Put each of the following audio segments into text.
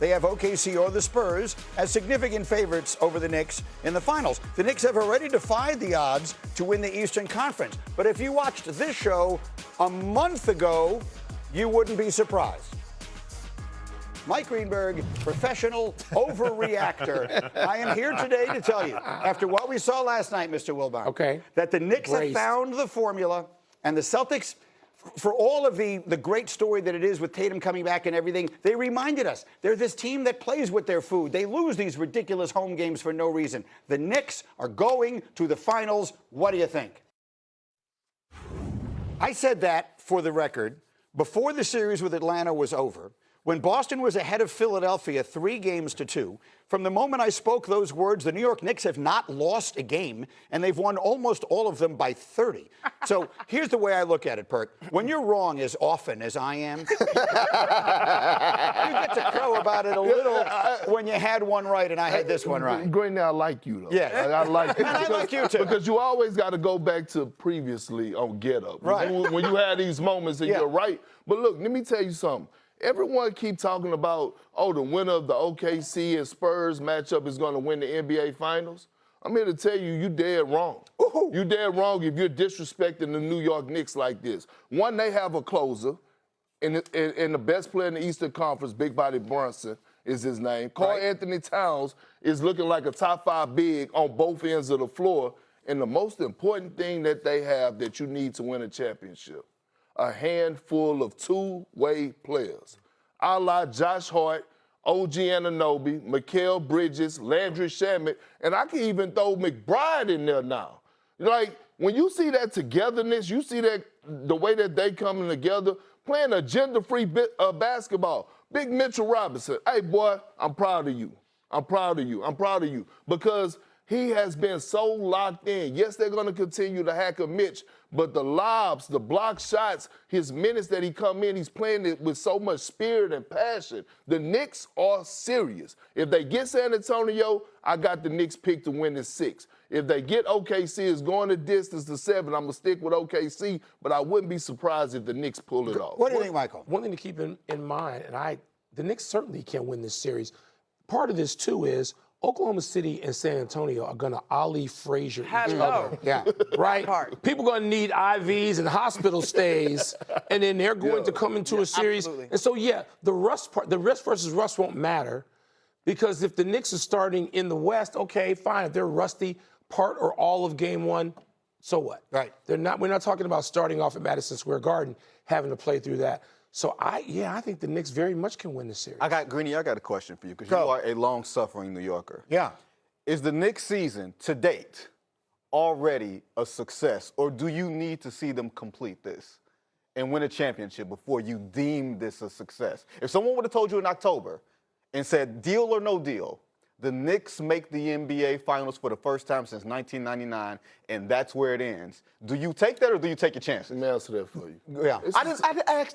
They have OKC or the Spurs as significant favorites over the Knicks in the finals. The Knicks have already defied the odds to win the Eastern Conference. But if you watched this show a month ago, you wouldn't be surprised. Mike Greenberg, professional overreactor. I am here today to tell you, after what we saw last night, Mr. Wilbon, that the Knicks have found the formula, and the Celtics, for all of the great story that it is with Tatum coming back and everything, they reminded us they're this team that plays with their food. They lose these ridiculous home games for no reason. The Knicks are going to the finals. What do you think? I said that, for the record, before the series with Atlanta was over, when Boston was ahead of Philadelphia 3-2. From the moment I spoke those words, the New York Knicks have not lost a game, and they've won almost all of them by 30. So here's the way I look at it, Perk. When you're wrong as often as I am, you get to crow about it a little when you had one right and I had this one right. Green, I like you, though. Yeah. I like you. And I like you, too. Because you always got to go back to previously on Get Up. Right. When you had these moments and you're right. But look, let me tell you something. Everyone keep talking about, the winner of the OKC and Spurs matchup is going to win the NBA Finals. I'm here to tell you, you dead wrong. You dead wrong if you're disrespecting the New York Knicks like this. One, they have a closer, and the best player in the Eastern Conference, big body Brunson is his name. Karl Anthony Towns is looking like a top 5 big on both ends of the floor. And the most important thing that they have that you need to win a championship, a handful of two-way players, a la Josh Hart, OG Anunoby, Mikal Bridges, Landry Shamet, and I can even throw McBride in there now. Like, when you see that togetherness, you see that the way that they coming together, playing a gender-free basketball. Big Mitchell Robinson, hey, boy, I'm proud of you. I'm proud of you. I'm proud of you. Because he has been so locked in. Yes, they're going to continue to hack a Mitch, but the lobs, the block shots, his minutes that he come in, he's playing it with so much spirit and passion. The Knicks are serious. If they get San Antonio, I got the Knicks picked to win in 6. If they get OKC, it's going the distance to 7. I'm going to stick with OKC, but I wouldn't be surprised if the Knicks pull it off. What do you think, Michael? One thing to keep in mind, and the Knicks certainly can't win this series. Part of this, too, is Oklahoma City and San Antonio are going to Ali Frazier each other. Yeah. Right? People are going to need IVs and hospital stays, and then they're going to come into a series. Absolutely. And so, the rust versus rust won't matter, because if the Knicks are starting in the West, okay, fine. If they're rusty part or all of game 1, so what? Right. We're not talking about starting off at Madison Square Garden, having to play through that. So, I think the Knicks very much can win this series. Greeny, I got a question for you, because you are a long-suffering New Yorker. Yeah. Is the Knicks season, to date, already a success, or do you need to see them complete this and win a championship before you deem this a success? If someone would have told you in October and said, deal or no deal, the Knicks make the NBA Finals for the first time since 1999, and that's where it ends. Do you take that, or do you take your chances? Let me answer that for you. Yeah.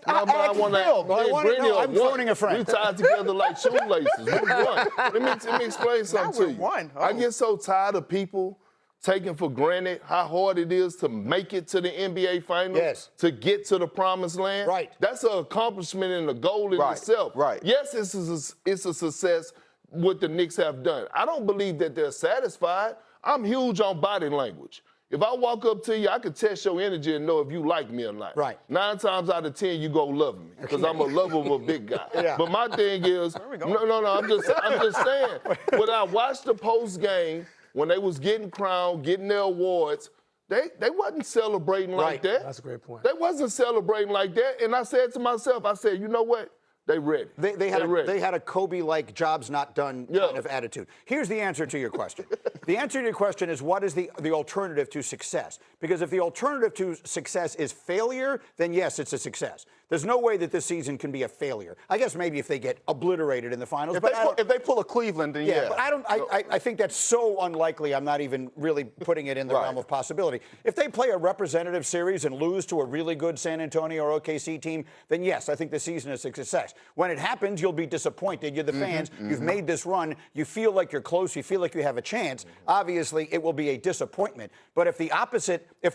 I'm phoning a friend. We tied together like shoelaces. We won. Let me explain something to you. I get so tired of people taking for granted how hard it is to make it to the NBA Finals, to get to the promised land. Right. That's an accomplishment and a goal in itself. Right. Yes, it's a success what the Knicks have done. I don't believe that they're satisfied. I'm huge on body language. If I walk up to you, I can test your energy and know if you like me or not. Right. 9 times out of 10, you go love me, because I'm a lovable big guy. But my thing is, I'm just saying, when I watched the post game, when they was getting crowned, getting their awards, they wasn't celebrating like that. That's a great point. They wasn't celebrating like that. And I said to myself, you know what? They ready. They had a Kobe-like jobs not done kind of attitude. Here's the answer to your question. The answer to your question is, what is the alternative to success? Because if the alternative to success is failure, then yes, it's a success. There's no way that this season can be a failure. I guess maybe if they get obliterated in the finals. If they pull a Cleveland, then yeah. But I think that's so unlikely, I'm not even really putting it in the realm of possibility. If they play a representative series and lose to a really good San Antonio or OKC team, then yes, I think the season is a success. When it happens, you'll be disappointed. You're the fans. You've made this run. You feel like you're close. You feel like you have a chance. Obviously, it will be a disappointment. But if the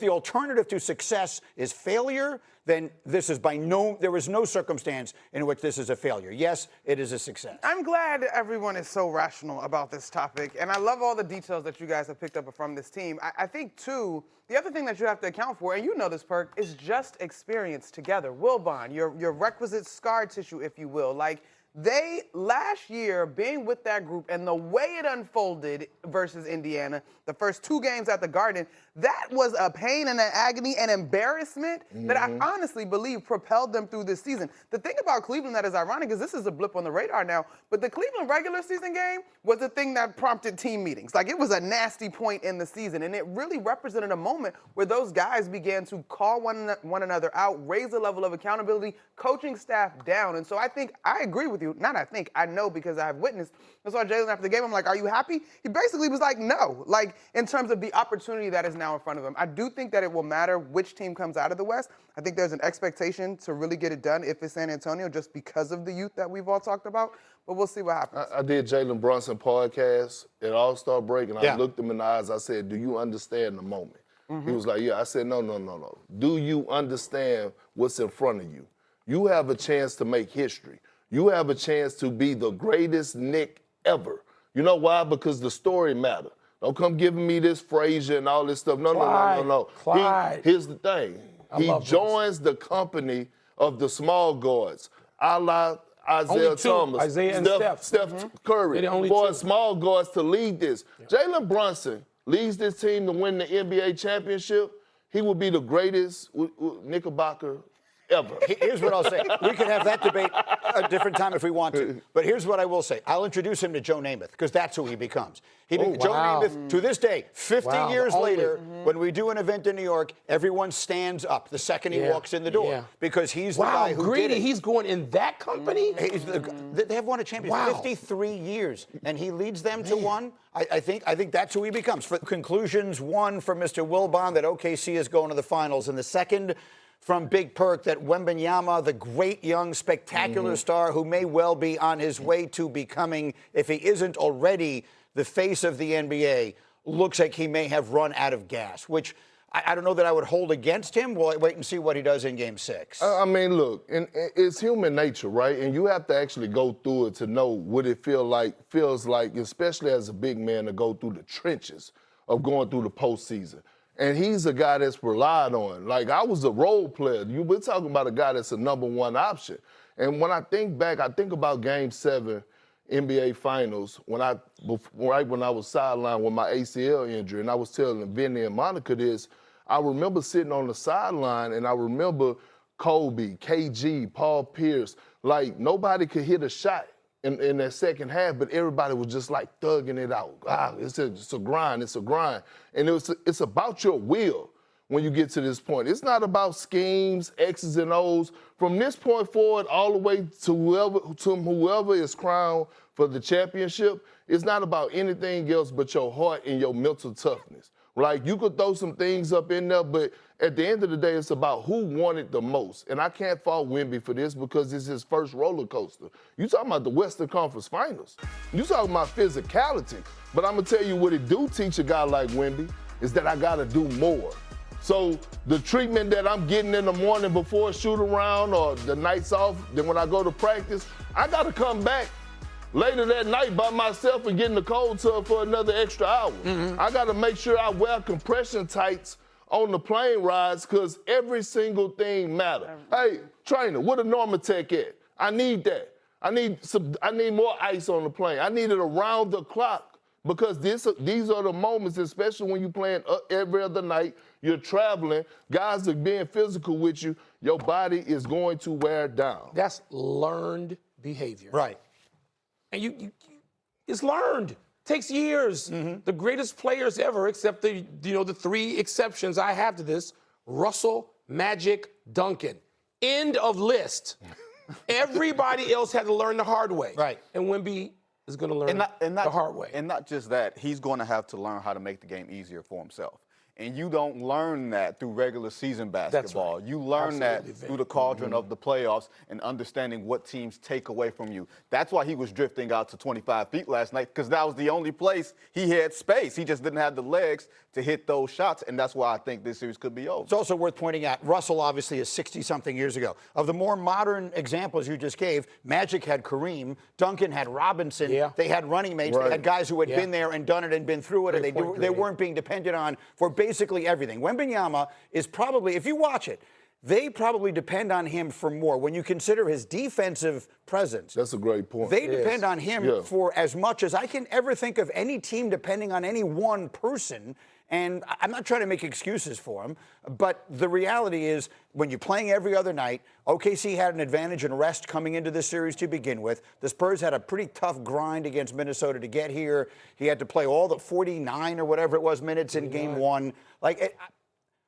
alternative to success is failure, then this is there is no circumstance in which this is a failure. Yes, it is a success. I'm glad everyone is so rational about this topic, and I love all the details that you guys have picked up from this team. I think, too, the other thing that you have to account for, and you know this, Perk, is just experience together. Wilbon, your requisite scar tissue, if you will. Like, they, last year, being with that group and the way it unfolded versus Indiana, the first 2 games at the Garden, that was a pain and an agony and embarrassment that I honestly believe propelled them through this season. The thing about Cleveland that is ironic is this is a blip on the radar now, but the Cleveland regular season game was the thing that prompted team meetings. Like, it was a nasty point in the season, and it really represented a moment where those guys began to call one another out, raise the level of accountability, coaching staff down. And so I agree with you. Not I think, I know because I've witnessed. I saw Jalen after the game. I'm like, are you happy? He basically was like, no. Like, in terms of the opportunity that is now in front of him. I do think that it will matter which team comes out of the West. I think there's an expectation to really get it done if it's San Antonio, just because of the youth that we've all talked about. But we'll see what happens. I did Jalen Brunson podcast at All-Star break, and I looked him in the eyes. I said, do you understand the moment? He was like, yeah. I said, no. Do you understand what's in front of you? You have a chance to make history. You have a chance to be the greatest Knick ever. You know why? Because the story matters. Don't come giving me this Frazier and all this stuff. No. Clyde. Here's the thing. He joins the company of the small guards, a la Isaiah Thomas, Isaiah and Steph Curry, for small guards to lead this. Jalen Brunson leads this team to win the NBA championship. He will be the greatest Knickerbocker ever. Here's what I'll say. We can have that debate a different time if we want to. But here's what I will say. I'll introduce him to Joe Namath, because that's who he becomes. Joe Namath, to this day, 50 years later, when we do an event in New York, everyone stands up the second he walks in the door, because he's the guy who did it. He's going in that company? They have won a championship 53 years, and he leads them to one. I think that's who he becomes. For conclusions, one from Mr. Wilbon, that OKC is going to the finals, and the second from Big Perk, that Wembanyama, the great young spectacular star who may well be on his way to becoming, if he isn't already, the face of the NBA, looks like he may have run out of gas, which I don't know that I would hold against him. We'll wait and see what he does in Game 6. I mean, look, it's human nature, right? And you have to actually go through it to know what it feels like, especially as a big man, to go through the trenches of going through the postseason. And he's a guy that's relied on. Like, I was a role player. We're talking about a guy that's a number 1 option. And when I think back, I think about Game 7 NBA Finals, right when I was sidelined with my ACL injury, and I was telling Vinny and Monica this. I remember sitting on the sideline, and I remember Kobe, KG, Paul Pierce, like, nobody could hit a shot in that second half, but everybody was just like thugging it out. It's a grind, it's a grind. And it's about your will when you get to this point. It's not about schemes, X's and O's. From this point forward, all the way to whoever is crowned for the championship, it's not about anything else but your heart and your mental toughness. Like, you could throw some things up in there, but at the end of the day, it's about who won it the most. And I can't fault Wemby for this, because it's his first roller coaster. You talking about the Western Conference Finals. You talking about physicality. But I'm going to tell you what it do teach a guy like Wemby is that I got to do more. So the treatment that I'm getting in the morning before a shoot around or the nights off, then when I go to practice, I got to come back later that night by myself and get in the cold tub for another extra hour. I got to make sure I wear compression tights on the plane rides, because every single thing matters. Hey, trainer, what a Normatec at? I need that. I need more ice on the plane. I need it around the clock, because these are the moments, especially when you're playing every other night, you're traveling, guys are being physical with you, your body is going to wear down. That's learned behavior. Right. And it's learned. Takes years. The greatest players ever, except the 3 exceptions I have to this: Russell, Magic, Duncan. End of list. Everybody else had to learn the hard way. Right. And Wemby is going to learn the hard way. And not just that, he's going to have to learn how to make the game easier for himself. And you don't learn that through regular season basketball. right. You learn Absolutely, that through the cauldron of the playoffs and understanding what teams take away from you. That's why he was drifting out to 25 feet last night, because that was the only place he had space. He just didn't have the legs to hit those shots, and that's why I think this series could be over. It's also worth pointing out, Russell obviously is 60-something years ago. Of the more modern examples you just gave, Magic had Kareem, Duncan had Robinson. Yeah. They had running mates. They had guys who had been there and done it and been through it, and they weren't being depended on for basically everything. Wembanyama is probably, if you watch it, they probably depend on him for more. When you consider his defensive presence, That's a great point. they depend on him Yeah. for as much as I can ever think of any team depending on any one person. And I'm not trying to make excuses for him, but the reality is when you're playing every other night, OKC had an advantage in rest coming into this series to begin with. The Spurs had a pretty tough grind against Minnesota to get here. He had to play all the 49 or whatever it was minutes in game one.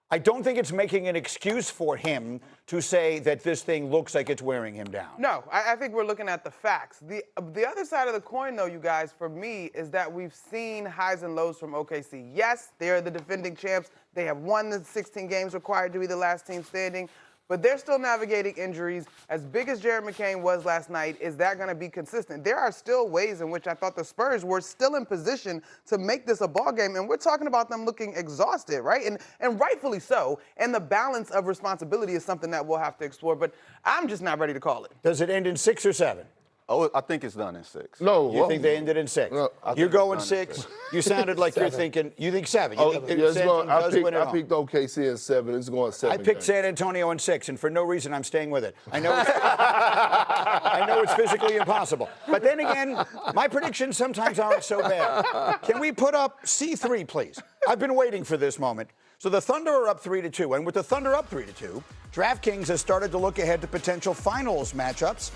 I don't think it's making an excuse for him to say that this thing looks like it's wearing him down. No, I think we're looking at the facts. The other side of the coin, though, you guys, for me, is that we've seen highs and lows from OKC. Yes, they're the defending champs. They have won the 16 games required to be the last team standing. But they're still navigating injuries. As big as Jared McCain was last night, is that going to be consistent? There are still ways in which I thought the Spurs were still in position to make this a ball game, and we're talking about them looking exhausted, right? And rightfully so. And the balance of responsibility is something that we'll have to explore, but I'm just not ready to call it. Does it end in 6 or 7? Oh, I think it's done in 6. No. You think they ended in 6? No, You're going 6. You sounded like you're thinking, you think 7. You think San Antonio does win at I home. picked OKC in 7. It's going 7. I picked San Antonio in 6, and for no reason I'm staying with it. I know it's physically impossible. But then again, my predictions sometimes aren't so bad. Can we put up C3, please? I've been waiting for this moment. So the Thunder are up 3-2, and with the Thunder up 3-2, DraftKings has started to look ahead to potential finals matchups.